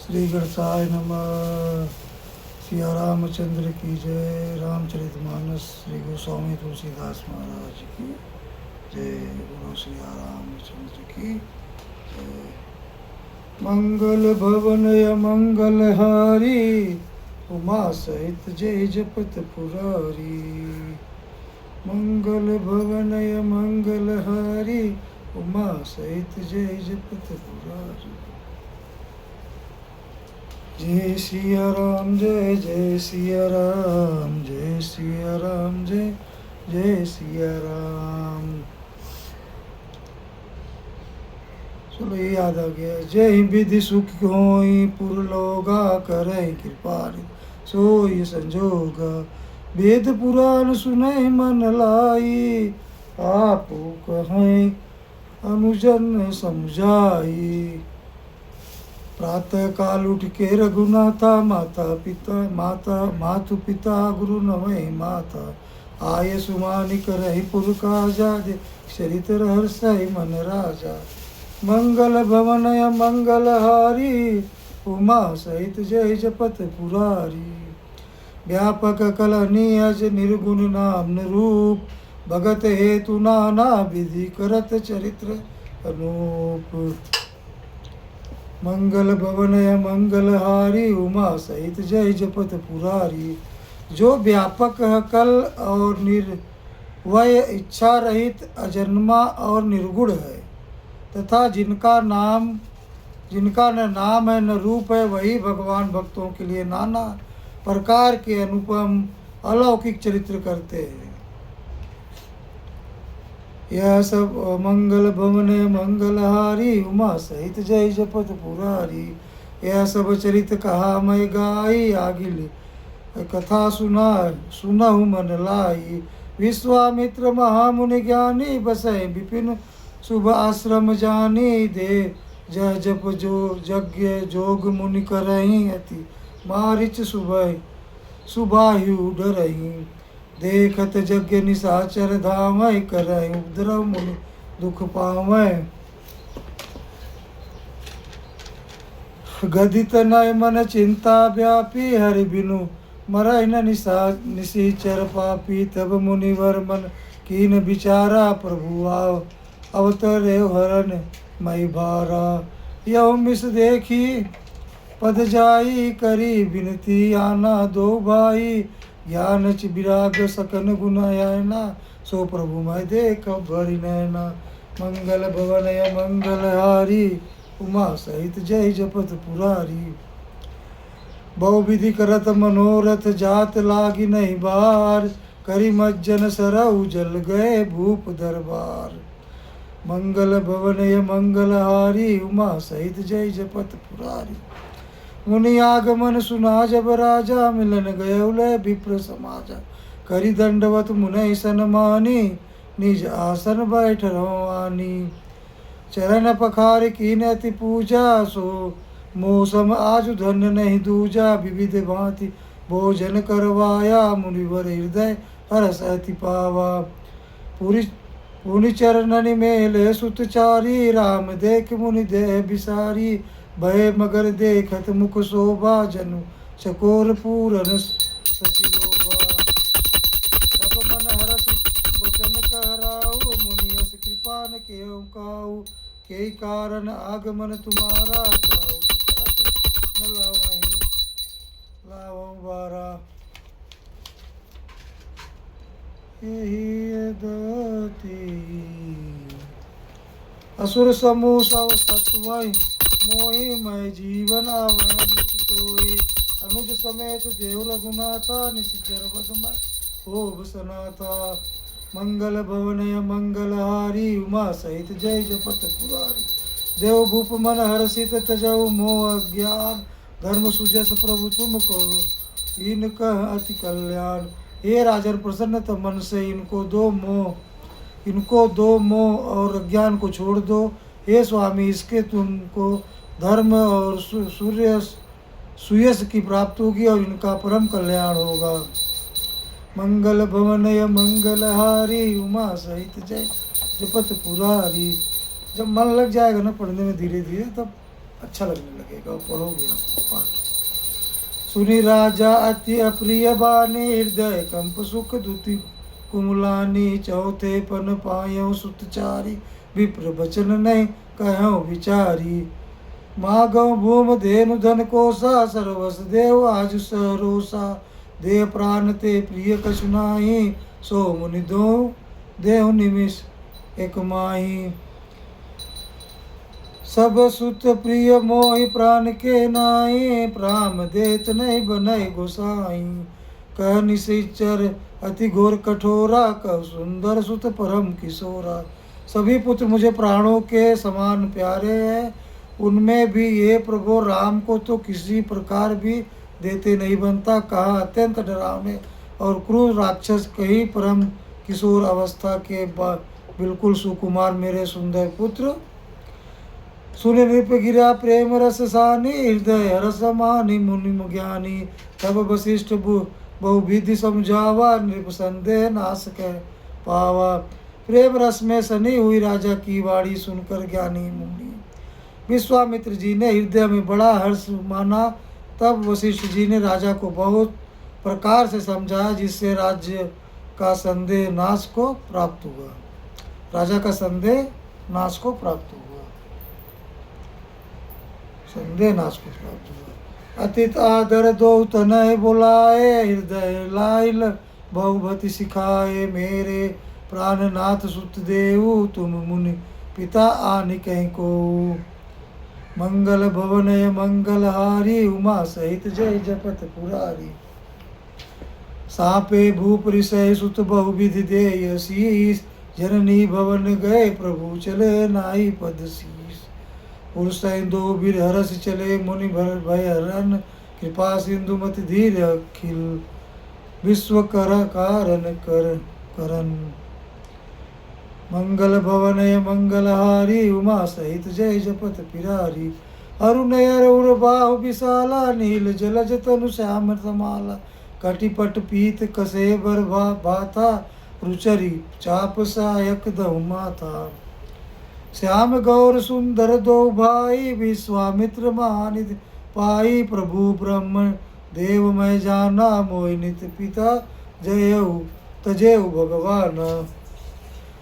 श्री गणेशाय नमः। सिया रामचंद्र की जय। रामचरितमानस श्री गोस्वामी तुलसीदास महाराज की जय। गुरु सिया रामचंद्र की जय। मंगल भवनय मंगलहारी, उमा सहित जय जपत पुरारी। मंगल भवनय मंगलहारी, उमा सहित जय जपत पुरारी। जय सिया राम जय जय सिया राम, जय सिया राम जय जय सिया राम। चलो ये याद आ गया। जय विधि सुख होई पुरलोगा, करे कृपारि सोई संजोगा। वेद पुराण सुनै मन लाई, आपो कहें अनुजन समझाई। प्रातः काल उठ के रघुनाथा, मातु पिता गुरु नवै माता। आय सुमानि करहि पुर काजा, चरित रहस्यहि मन राजा। मंगल भवनय मंगलहारी, उमा सहित जय जपत पुरारी। व्यापक कलनी अज निर्गुण नाम रूप, भगत हेतु नाना विधि करत चरित्र अनूप। मंगल भवनय मंगलहारी, उमा सहित जय जपत पुरारी। जो व्यापक कल और निर्वय, इच्छा रहित, अजन्मा और निर्गुण है, तथा जिनका न नाम है न रूप है, वही भगवान भक्तों के लिए नाना प्रकार के अनुपम अलौकिक चरित्र करते हैं। यह सब मंगल भवन मंगलहारी, उमा सहित जय जपत पुरारी। यह सब चरित कहा मैं गाई, आगिल कथा सुनहु मन लाई। विश्वामित्र महामुनि ज्ञानी, बसै विपिन शुभ आश्रम जानी। दे जय जप जो यज्ञ जोग मुनि करही, अति मारिच सुबाहु डरही। देखत यज्ञ निशाचर धामय, करहि उपद्रव मुनि दुख पावै। गदित नय मन चिंता व्यापी, हरि बिनु मरहि न निशाचर पापी। तब मुनिवर मन कीन विचारा, प्रभु आव अवतरे हरन मई भारा। यहु मिस देखी पद जाई, करी विनती आना दो भाई। ज्ञान च विराग सकन गुण आयना, सो प्रभु मैं देख भरि नैना। मंगल भवनय मंगलहारी, उमा सहित जय जपत पुरारी। बहुविधि करत मनोरथ, जात लागी नहीं बार। करी मज्जन सरऊ, जल गए भूप दरबार। मंगल भवनय मंगलहारी, उमा सहित जय जपत पुरारी। मुनि आगमन सुना जब राजा, मिलन गए विप्र समाजा। करी दंडवत मुनै सन्मानी, निज आसन बैठ रहो आनी। चरण पखार कीन अति पूजा, सो मौसम आजु धन्य नहीं दूजा। विविध भांति भोजन करवाया, मुनिवर हृदय हरस अति पावा। पुनि चरणनि मेले सुतचारी, राम देख मुनि देह बिसारी। भय मगर देखत मुख शोभा, जनु चकोर पूरन सचिलोभा। तब मन हरस वचन कहराऊ, मुनि यस कृपा न केहु काऊ। के कारण आगमन तुम्हारा, काऊ सुखरत न लावहु बारा। यही दति असुर समूह सब सत्वय, मोहि मैं जीवन आवरण सोई। अनुज समेत देव रघुनाथा, निश्चर बदम होब सनाथा। मंगल भवनय मंगलहारी, उमा सहित जय जपत पुरारी। देव भूप मन हर्षित, तजहु मोह अज्ञान। धर्म सुजस प्रभु तुम कहो, इनकह अति कल्याण। हे राजन, प्रसन्न मन से इनको दो मोह और अज्ञान को छोड़ दो। हे स्वामी, इसके तुमको धर्म और सुयश की प्राप्ति होगी और इनका परम कल्याण होगा। मंगल भवनय मंगलहारी, उमा सहित जय जपत पुरारी। जब मन लग जाएगा ना पढ़ने में धीरे धीरे, तब अच्छा लगने लगेगा। पढ़ोगे आप पाठ। सुनी राजा अति अप्रिय बानी, हृदय कंप सुख दुति कुमलानी। चौथे पन पायो सुतचारी, विप्र बचन नहीं कहो विचारी। मागो भूम धेनु धन कोसा, सर्वस देव आज सरोसा। देह प्राण ते प्रिय कछु नाही, सो मुनि दो देहु निमिष एक माही। सब सुत प्रिय मोहि प्राण के नाई, प्राम देत नहीं बनई गोसाई। कह निशिचर अति घोर कठोरा, कह सुंदर सुत परम किशोरा। सभी पुत्र मुझे प्राणों के समान प्यारे हैं, उनमें भी ये प्रभु राम को तो किसी प्रकार भी देते नहीं बनता। कहा अत्यंत डरावने और क्रूर राक्षस, कहीं परम किशोर अवस्था के बिल्कुल सुकुमार मेरे सुंदर पुत्र। सुने नृप गिरा प्रेम रस सानी, हृदय हरस मानी मुनि ज्ञानी। तब वशिष्ठ बहुविधि समझावा, नृप संदेह नाश कह पावा। प्रेम रस में सनी हुई राजा की वाणी सुनकर ज्ञानी मुनि विश्वामित्र जी ने हृदय में बड़ा हर्ष माना। तब वशिष्ठ जी ने राजा को बहुत प्रकार से समझाया, जिससे राज्य का संदेह नाश को प्राप्त हुआ। राजा का संदेह नाश को प्राप्त हुआ। संदेह नाश को प्राप्त हुआ। अतित आदर दो तनय बुलाए, हृदय लाइल बहुभति सिखाए। मेरे प्राणनाथ सुत देव, तुम मुनि पिता आनि कहीं को। मंगल भवनय मंगलहारी, उमा सहित जय जपत पुरारी। सापे भूप ऋषय सुत बहुविधि देय शीस। जननी भवन गए प्रभु चले नाई पद शीस। पुरुष दो बीर हरस चले, मुनि भर भय हरन। कृपा सिंधु मत धीर अखिल, विश्व कर कारण कर करन। मंगल भवनय मंगलहारी, उमा सहित जय जपत पिरारी। अरुणय अरुण बाहु विशाला, नील जलज तनु श्याम समाला। कटिपट पीत कसे बर भाता, रुचरी चाप सायक दहु माथा। श्याम गौर सुंदर दो भाई, विश्वामित्र महानिधि पाई। प्रभु ब्रह्म देव मैं जाना, मोहि नित पिता जयऊ तजेऊ भगवान।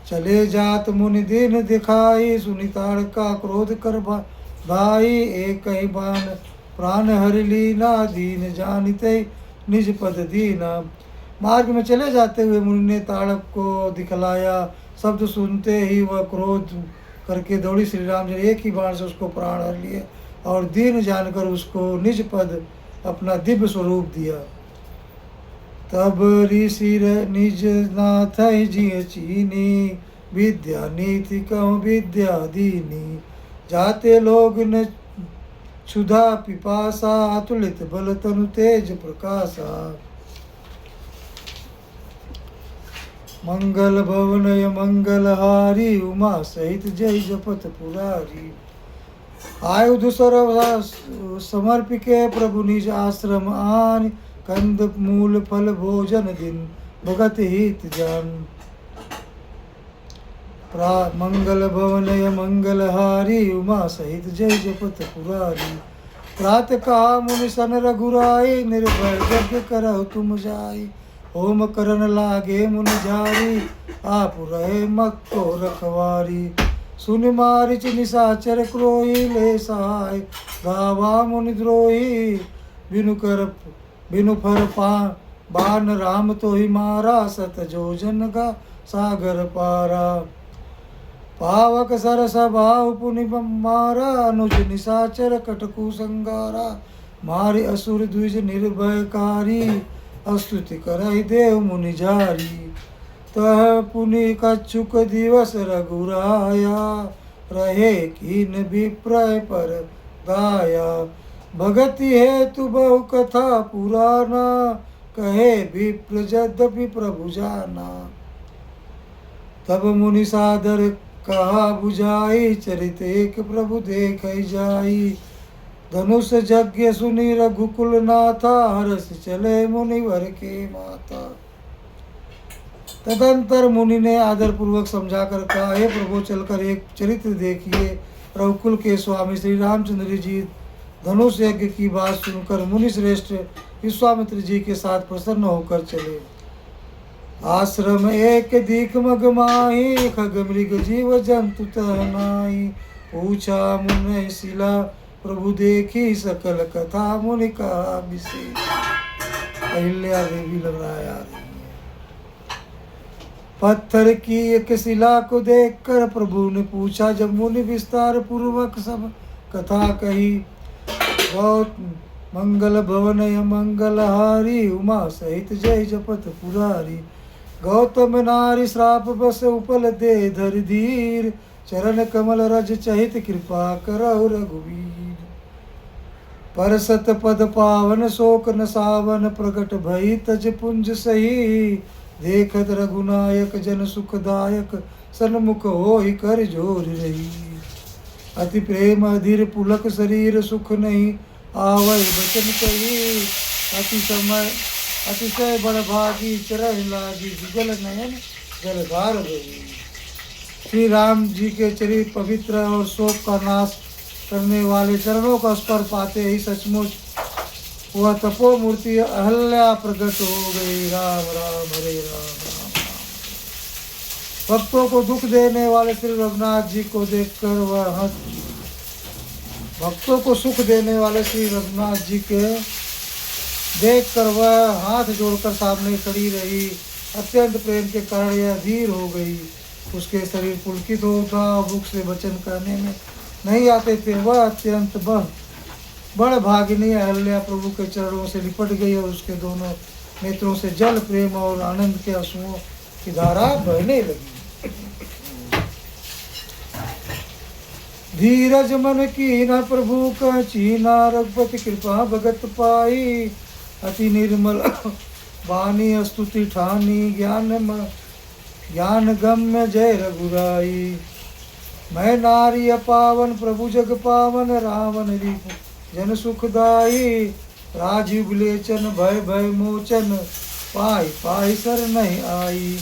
चले जात मुनि दीन दिखाई, सुनिताड़ का क्रोध कर भाई। एक ही बाण प्राण हरि लीना, दीन जानिते निज पद दीना। मार्ग में चले जाते हुए मुनि ने ताड़क को दिखलाया। शब्द सुनते ही वह क्रोध करके दौड़ी श्री राम जी एक ही बाण से उसको प्राण हर लिए और दीन जानकर उसको निज पद अपना दिव्य स्वरूप दिया। तब ऋषि निज नाथ जिय चीनी, विद्या नीति कहूँ विद्या दीनी। जाते लोग न क्षुधा पिपासा, अतुलित बल तनु तेज प्रकाशा। मंगल भवनय मंगलहारी, उमा सहित जय जपत पुरारी। आयुध सर्व समर्पिके, प्रभु निज आश्रम आन। कंद मूल फल भोजन दिन, भगत हित जान। मंगल भवनय मंगलहारी, उमा सहित जय जपत पुरारी। प्रात कहा मुनि सन रघुराई, निर्भय यज्ञ करहु तुम जाई। होम करन लागे मुनि झारी, आप रहे मक्को रखवारी। सुनि मारिच निशाचर क्रोही, ले सहाय गावा मुनि द्रोही। बिनु फर बान राम तो ही मारा, सत जोजन का सागर पारा। पावक सरस भाव पुनि मारा, अनुज निशाचर कटकु संगारा। मारि असुर द्विज निर्भयकारी, अस्तुति करहि देव मुनि जारी। तह पुनि कच्छुक दिवस रघुराया, रहे कीन विप्रय पर दाया। भगति हेतु बहु कथा पुराना, कहे विप्र यद्यपि प्रभु जाना। तब मुनि सादर कहा बुझाई, चरित एक प्रभु देख जाई। धनुष यज्ञ सुनि रघुकुल नाथा, हरस चले मुनिवर के माता। तदंतर मुनि ने आदर पूर्वक समझा कर कहा, हे प्रभु चलकर एक चरित्र देखिए। रघुकुल के स्वामी श्री रामचंद्र जी धनुष यज्ञ की बात सुनकर मुनि श्रेष्ठ विश्वामित्र जी के साथ प्रसन्न होकर चले। आश्रम एक दीक मग माही, खग मृग जीव जंतु तह नाई। पूछा मुनि शिला प्रभु देखी, सकल कथा मुनि कहा विशेष। अहिल्या देवी लग रहा है यार। पत्थर की एक शिला को देखकर प्रभु ने पूछा, जब मुनि विस्तार पूर्वक सब कथा कही। बहुत मंगल भवन मंगल हारी, उमा सहित जय जपत पुरारी। गौतम नारी श्राप बस उपल दे धर धीर, चरण कमल रज चहित कृपा करहु रघुवीर। परसत पद पावन शोक न सावन, प्रगट भई तज पुंज सही। देखत रघुनायक जन सुखदायक, सन्मुख होई कर जोर रही। अति प्रेम अधीर पुलक शरीर, सुख नहीं आवै बचन कही। अतिशय बड़भागी, चरह लागी जुगल नयन जलधार बही। श्री राम जी के चरित्र पवित्र और शोक का नाश करने वाले चरणों का स्पर्श पाते ही सचमुच वह तपो मूर्ति अहल्या प्रकट हो गई। राम राम हरे राम राम राम। भक्तों को दुख देने वाले श्री रघुनाथ जी को देखकर वह भक्तों को सुख देने वाले श्री रघुनाथ जी के देखकर वह हाथ जोड़कर सामने खड़ी रही। अत्यंत प्रेम के कारण यह धीर हो गई। उसके शरीर पुलकित हो उठा, मुख से वचन कहने में नहीं आते थे। वह अत्यंत बड़ भागिनी अहल्या प्रभु के चरणों से लिपट गई और उसके दोनों नेत्रों से जल प्रेम और आनंद के आंसुओं की धारा बहने लगी। धीरज मन की न प्रभु का चीना, रघुपति कृपा भगत पाई। अति निर्मल वाणी स्तुति ठानी, ज्ञान गम्य जय रघुराई। मैं नारी पावन प्रभु जग पावन, रावण रिपु जन सुखदाई। राजीव विलेचन भय भय मोचन, पाई सर नहीं आई।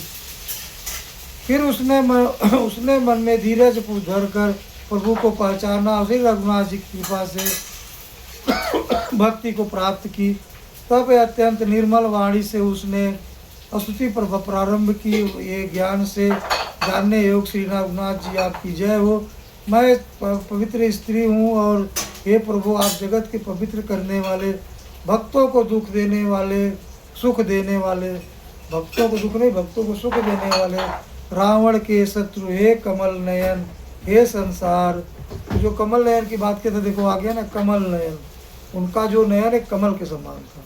फिर उसने मन में धीरज धर कर प्रभु को पहचाना। श्री रघुनाथ जी की कृपा से भक्ति को प्राप्त की। तब अत्यंत निर्मल वाणी से उसने स्तुति पर प्रारंभ की। ये ज्ञान से जानने योग श्री रघुनाथ जी आपकी जय हो। मैं पवित्र स्त्री हूँ और हे प्रभु आप जगत के पवित्र करने वाले, भक्तों को दुख देने वाले, सुख देने वाले, भक्तों को दुख नहीं भक्तों को सुख देने वाले रावण के शत्रु, हे कमल नयन, हे संसार। जो कमल नयन की बात कहते देखो आ गया ना, कमल नयन, उनका जो नयन एक कमल के समान था।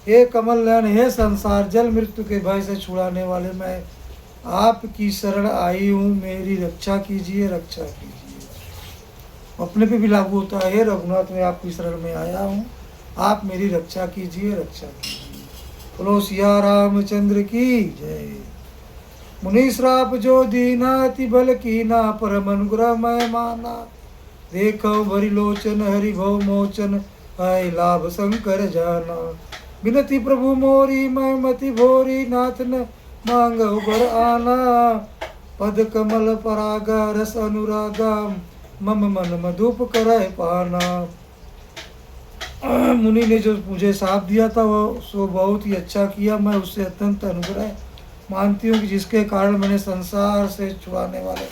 हे कमल नयन, हे संसार, जल मृत्यु के भय से छुड़ाने वाले, मैं आपकी शरण आई हूँ, मेरी रक्षा कीजिए, रक्षा कीजिए। अपने पे भी लागू होता है, हे रघुनाथ मैं आपकी शरण में आया हूँ, आप मेरी रक्षा कीजिए, रक्षा कीजिए। बोलो सिया रामचंद्र की जय। मुनि श्राप जो दीना, अति बल कीना, परम अनुग्रह मैं माना। देखो भरी लोचन, हरि भव मोचन, आय लाभ शंकर जाना। विनती प्रभु मोरी, मैं मति भोरी, नाथ न मांग बर आना। पद कमल परागा, रस अनुरागा, मम मन मधुप करय पाना। मुनि ने जो मुझे साथ दिया था वो सो बहुत ही अच्छा किया। मैं उससे अत्यंत अनुग्रह मानती हूँ कि जिसके कारण मैंने संसार से छुड़ाने वाले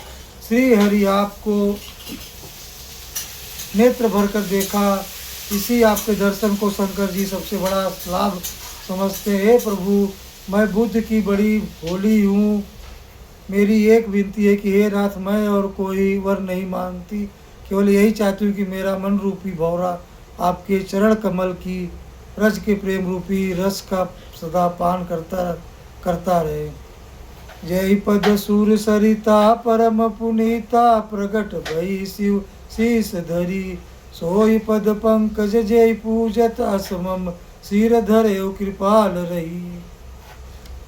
श्री हरि आपको नेत्र भर कर देखा। इसी आपके दर्शन को शंकर जी सबसे बड़ा लाभ समझते हैं। प्रभु मैं बुद्ध की बड़ी भोली हूँ, मेरी एक विनती है कि हे नाथ मैं और कोई वर नहीं मांगती, केवल यही चाहती हूँ कि मेरा मन रूपी भौरा आपके चरण कमल की रज के प्रेम रूपी रस का सदा पान करता रहे। जय पद सूर सरिता परम पुनीता, प्रगट भई शिव शीस धरी। सोई पद पंकज जय पूजत, असमम सिर धरे कृपाल रही।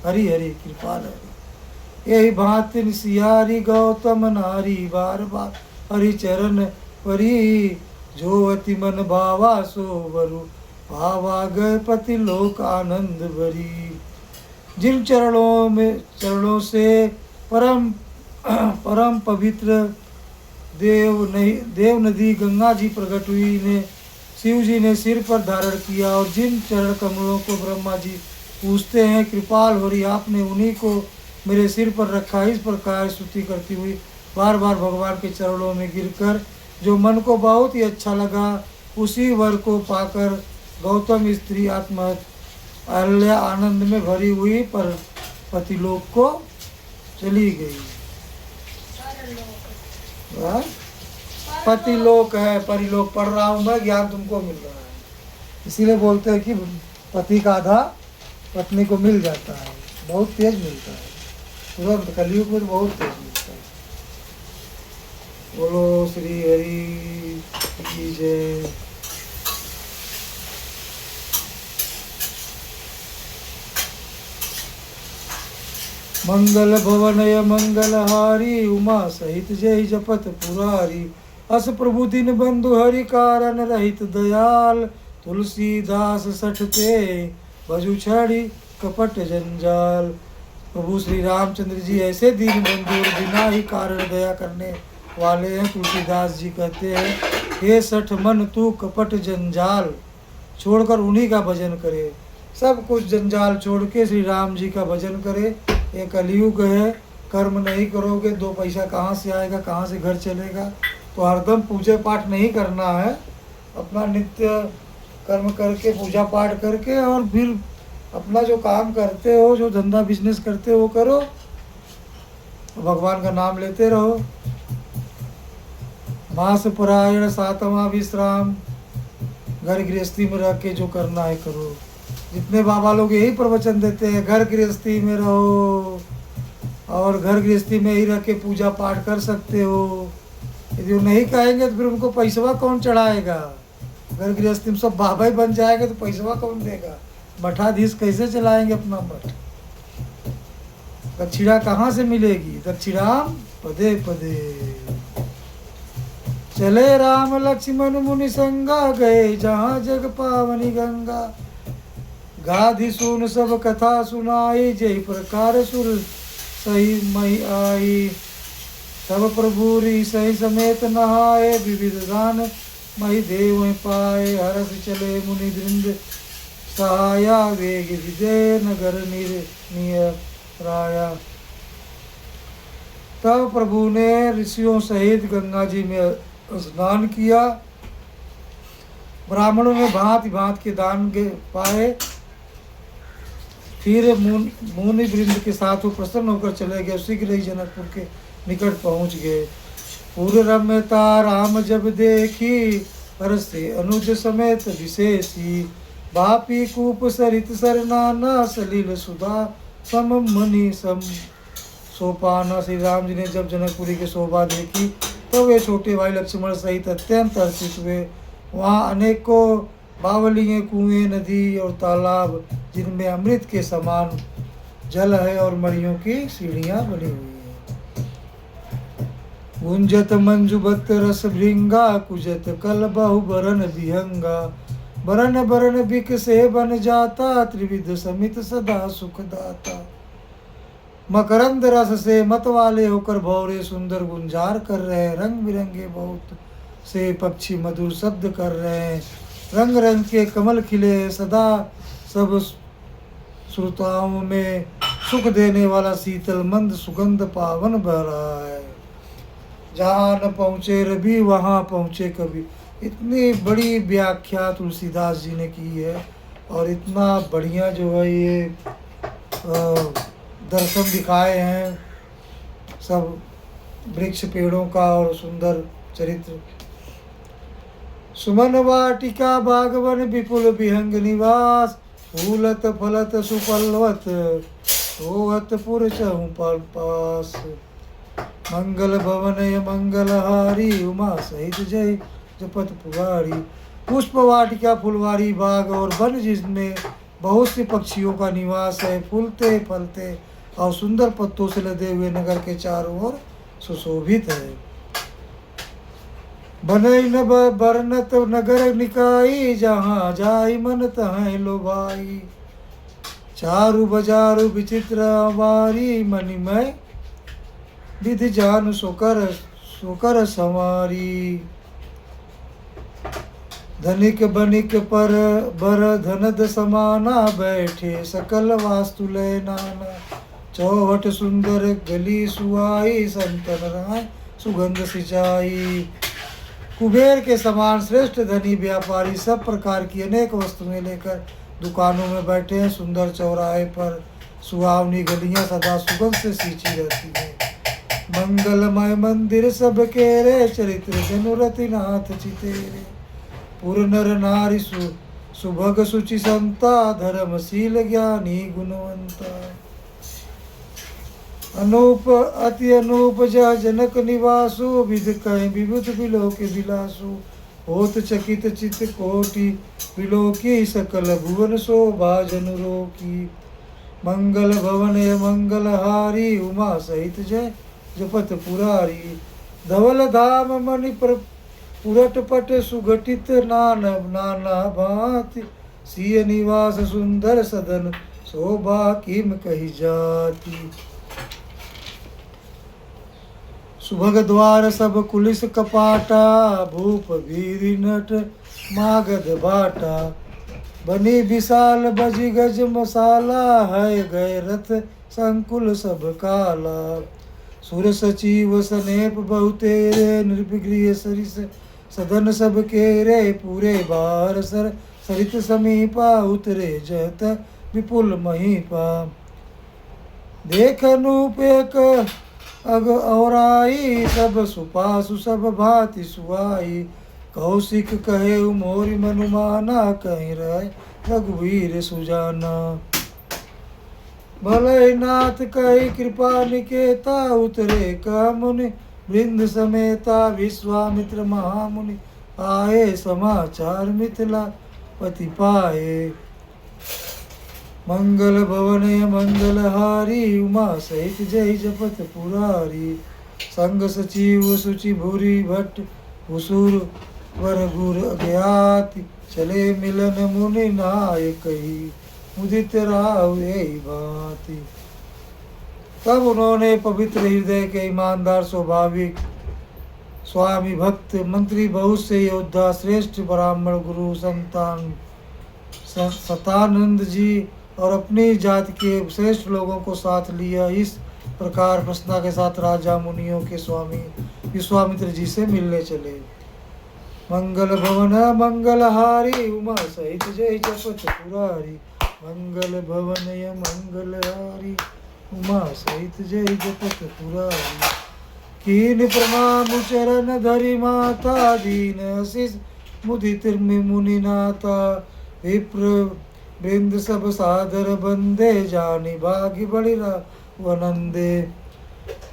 हरि हरि कृपाल हरि। यही भांति सियारी गौतम नारी, बार बार हरि चरण परी। जो अति मन भावा सो वरु, भावा गए पति लोक आनंद भरी। जिन चरणों से परम पवित्र देव नदी गंगा जी प्रकट हुई ने शिव जी ने सिर पर धारण किया, और जिन चरण कमलों को ब्रह्मा जी पूछते हैं, कृपाल होरी आपने उन्हीं को मेरे सिर पर रखा। इस प्रकार स्तुति करती हुई बार बार भगवान के चरणों में गिरकर जो मन को बहुत ही अच्छा लगा, उसी वर को पाकर गौतम स्त्री आत्महत्या अहल्या आनंद में भरी हुई पर पतिलोक को चली गई। पतिलोक है, परिलोक पढ़ रहा हूँ मैं, ज्ञान तुमको मिल रहा है। इसीलिए बोलते हैं कि पति का आधा पत्नी को मिल जाता है, बहुत तेज मिलता है, तुरंत कलयुग में बहुत तेज मिलता है। बोलो श्री हरि की जय। मंगल भवनय मंगलहारी उमा सहित जय जपत पुरारी। अस प्रभु दिन बंधु हरि कारण रहित दयाल। तुलसीदास सठते भजु छड़ी कपट जंजाल। प्रभु श्री रामचंद्र जी ऐसे दीन बंधु और बिना ही कारण दया करने वाले हैं। तुलसीदास जी कहते हैं, हे सठ मन तू कपट जंजाल छोड़कर उन्हीं का भजन करे। सब कुछ जंजाल छोड़ के श्री राम जी का भजन करे। ये कलयुग है, कर्म नहीं करोगे दो पैसा कहाँ से आएगा, कहाँ से घर चलेगा। तो हरदम पूजा पाठ नहीं करना है, अपना नित्य कर्म करके पूजा पाठ करके और फिर अपना जो काम करते हो, जो धंधा बिजनेस करते हो करो, भगवान का नाम लेते रहो। मास परायण सातवां विश्राम, घर गृहस्थी में रह के जो करना है करो। जितने बाबा लोग यही प्रवचन देते हैं, घर गृहस्थी में रहो और घर गृहस्थी में ही रह के पूजा पाठ कर सकते हो। यदि वो नहीं कहेंगे तो फिर उनको पैसवा कौन चढ़ाएगा। घर गृहस्थी में सब बाबा ही बन जाएगा तो पैसवा कौन देगा। मठाधीश कैसे चलाएंगे अपना मठ। दक्षिणा कहाँ से मिलेगी। दक्षिणाम पदे पदे। चले राम लक्ष्मण मुनि संगा, गए जहाँ जग पावनी गंगा। गाधि सुन सब कथा सुनाई, जय प्रकार सुर सही मही आई। सब प्रभु री सही समेत नहाए, विविध दान मही देव पाए। हरस चले मुनि वृंद सहाया, वेग विजय नगर निराया। तब प्रभु ने ऋषियों सहित गंगा जी में स्नान किया। ब्राह्मणों ने भांति भांति के दान के पाए। फिर मुनि वृंद के साथ वो प्रसन्न होकर चले गए। शीघ्र ही जनकपुर के निकट पहुंच गए। पूर्व रम्यता राम जब देखी, हर्षे अनुज समेत विशेषी। बापी कूप सरित सरनाना, सलील सुधा सम मणि सम सोपाना। श्री राम जी ने जब जनकपुरी की शोभा देखी तो वे छोटे भाई लक्ष्मण सहित अत्यंत हर्षित हुए। वहाँ अनेकों बावलियाँ, कुएं, नदी और तालाब जिनमें अमृत के समान जल है और मणियों की सीढ़ियाँ बनी हुई है। गुंजत मंजुबत रस भृंगा, कुजत कल बहु बरन विहंगा। बरन बरन बिक से बन जाता, त्रिविध समित सदा सुखदाता। मकरंद रस से मत वाले होकर भौरे सुंदर गुंजार कर रहे हैं। रंग बिरंगे बहुत से पक्षी मधुर शब्द कर रहे हैं। रंग रंग के कमल खिले, सदा सब श्रोताओं में सुख देने वाला शीतल मंद सुगंध पावन बह रहा है। जहाँ न पहुँचे रवि वहाँ पहुँचे कवि। इतनी बड़ी व्याख्या तुलसीदास जी ने की है और इतना बढ़िया जो है ये दर्शन दिखाए हैं सब वृक्ष पेड़ों का और सुंदर चरित्र। सुमन वाटिका बागवन विपुल विहंग निवास, फूलत फलत सुपल्वत होवत पुर चहु पास। मंगल भवनय मंगलहारी, उमा सहित जय जपत पुरारी। पुष्प वाटिका फुलवारी बाग और वन जिसमें बहुत से पक्षियों का निवास है। फूलते फलते और सुंदर पत्तों से लदे हुए नगर के चारों ओर सुशोभित है। बनई न बरनत नगर निकाई, जहाँ जाई मन तहाँ लोभाई। चारु बजारु विचित्र आवारी, मणिमय विधि जान सोकर सुकर समारी। धनिक बनिक पर बर धनद समाना, बैठे सकल वास्तु लय नाना। चौहट सुंदर गली सुआई, संतन राय सुगंध सिंचाई। कुबेर के समान श्रेष्ठ धनी व्यापारी सब प्रकार की अनेक वस्तुएं लेकर दुकानों में बैठे हैं। सुंदर चौराहे पर सुहावनी गलियां सदा सुगंध से सींची रहती हैं। मंगलमय मंदिर सबके रे, चरित्र जनुरति नाथ चितेरे। पुर नर नारी सुभग सुचि संता, धर्मशील ज्ञानी गुणवंता। अनूप अति अनूप जह जनक निवासु, विध कहीं विबुध बिलो के बिलासु। होत चकित चित कोटि बिलो की, सकल भुवन शोभा जनुरो की। मंगल भवन मंगल हारी, उमा सहित जय जपत पुरारी। धवल धाम मणि पुरट पट, सुघटित नाना भांति। सिय निवास सुंदर सदन, शोभा किम कही जाती। सुभग द्वार सब कुलिस कपाटा, भूप भीरी नट मागध बाटा। बनी विशाल बजी गज मसाला, है गए रथ संकुल सब काला। सुर सचिव सनेप बहुतेरे, नृपगृह सरिस सदन सब केरे। पूरे बार सर सरित समीपा, उतरे जत विपुल महीपा। देख अनूपेक अग औराई, सब सुपासु सब भांति सुआई। कौशिक कहे मोरि मनुमाना, कहीं रहे रघुवीर सुजाना। भले नाथ कही कृपा निकेता, उतरे कह मुनि वृंद समेता। विश्वामित्र महामुनि आए, समाचार मिथिला पति पाए। मंगल भवन मंगल हारी, उमा सहित जय जपत पुरारी। संग सचिव सुचि भूरि भट्ट, हुसूर वर गुर अज्ञाति। चले मिलन मुनि नाय कही, मुदित राव यही भांति। तब उन्होंने पवित्र हृदय के ईमानदार स्वाभाविक स्वामी भक्त मंत्री बहुत से योद्धा श्रेष्ठ ब्राह्मण गुरु संतान सतानंद जी और अपनी जाति के श्रेष्ठ लोगों को साथ लिया। इस प्रकार प्रसन्नता के साथ राजा मुनियों के स्वामी विश्वामित्र जी से मिलने चले। मंगल भवन मंगल हारी, उमा सहित जय जपत पुरारी। मंगल भवन मंगल हारी, उमा सहित जय जपत पुरारी। कीन प्रणाम चरण धरि माता, दीन आशीष मुदित मुनिनाथा। विप्र वृंद सब सादर बंदे, जानी भाग्य बड़ि वनंदे।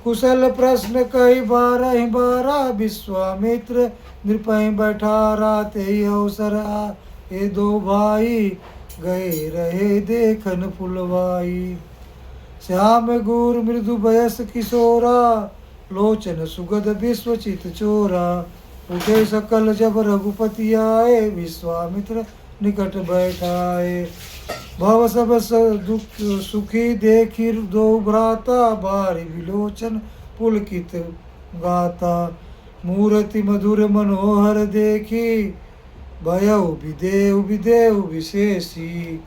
कुशल प्रश्न कई बारह बारा, विश्वामित्र नृपहि बैठारा। ते अवसर आ ये दो भाई, गए रहे देखन फुलवाई। श्याम गुर मृदु बयस किशोरा, लोचन सुगध विश्वचित चोरा। उठे सकल जब रघुपति आए, विश्वामित्र निकट बैठाए। भव सब दुख सुखी देखी दो भ्राता, बारी विलोचन पुलकित गाता। मूर्ति मधुर मनोहर देखी, भयउ विदेव विदेव विशेषी।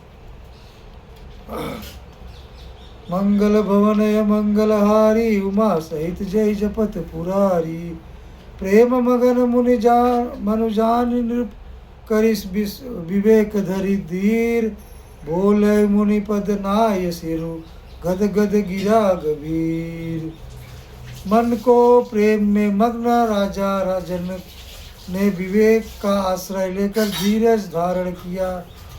मंगल भवन मंगल हारी, उमा सहित जय जपत पुरारी। प्रेम मगन मुनि मनुजान नृप, करिस विवेक धरि धीर। बोले मुनि पद नाय सिरु, गद गद गिरा गंभीर। मन को प्रेम में मग्न राजा राजन ने विवेक का आश्रय लेकर धीरज धारण किया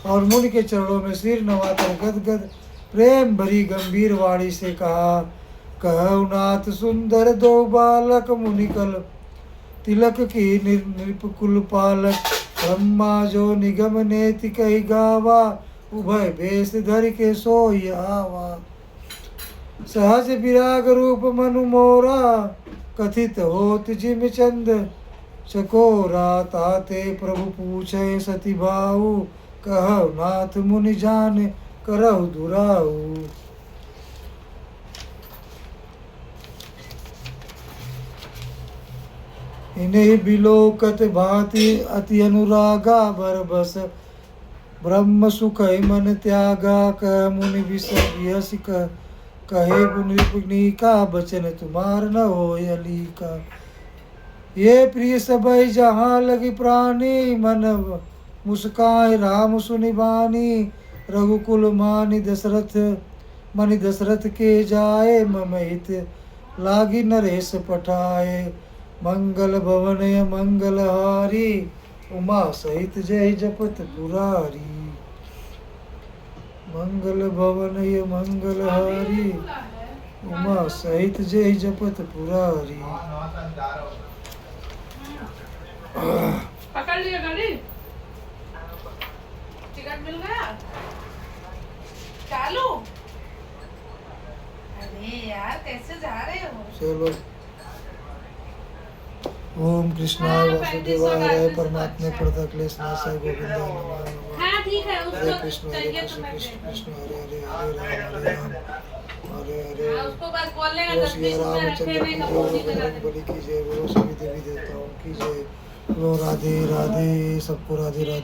और मुनि के चरणों में सिर नवाकर गदगद प्रेम भरी गंभीर वाणी से कहा। कहु नाथ सुंदर दो बालक, मुनिकल तिलक की नृपकुल पालक। ब्रह्मा जो निगम नेति कही गावा, उभय भेष धरि के सोई आवा। सहज विराग रूप मनु मोरा, कथित होत जिम चंद चकोरा। ताते प्रभु पूछे सती भाऊ, कहु नाथ मुनि जान करहु दुराऊ। इन्हें बिलोकत भांति अति अनुरागा बरबस ब्रह्म सुख मन त्यागा कह मुनि विष कहे गुनी का बचन तुम्हार न हो अली का। ये प्रिय सबई जहाँ लगी प्राणी मन मुस्काए राम सुनि बानी रघुकुल मानि दशरथ मनि दशरथ के जाए मम हित लागी नरेश पठाए मंगल भवन मंगल हारी उमा सहित जय जपत पुरारी। मंगल भवन मंगल हारी उमा सहित जय जपत पुरारी। पकड़ लिया गाड़ी, टिकट मिल गया चालू। अरे यार कैसे जा रहे हो? चलो। ओम कृष्णाय वासुदेवाय परमात्मे प्रणतक्लेशनाशाय गोविंदाय नमः। हाँ ठीक है, हरे उसको कृष्ण चाहिए तो कृष्ण मैं कृष्ण दे कृष्ण हरे हरे हरे राम हरे हरे हाँ, उसको बस बोलने का बोलो 10-20 श्री रुपया रामचंद्र रखे की का जय, पूंजी बोलो लगा बजरंग दे। बली की जय, बोलो सभी देवी देवताओं की जय, बोलो राधे राधे, सबको राधे राधे।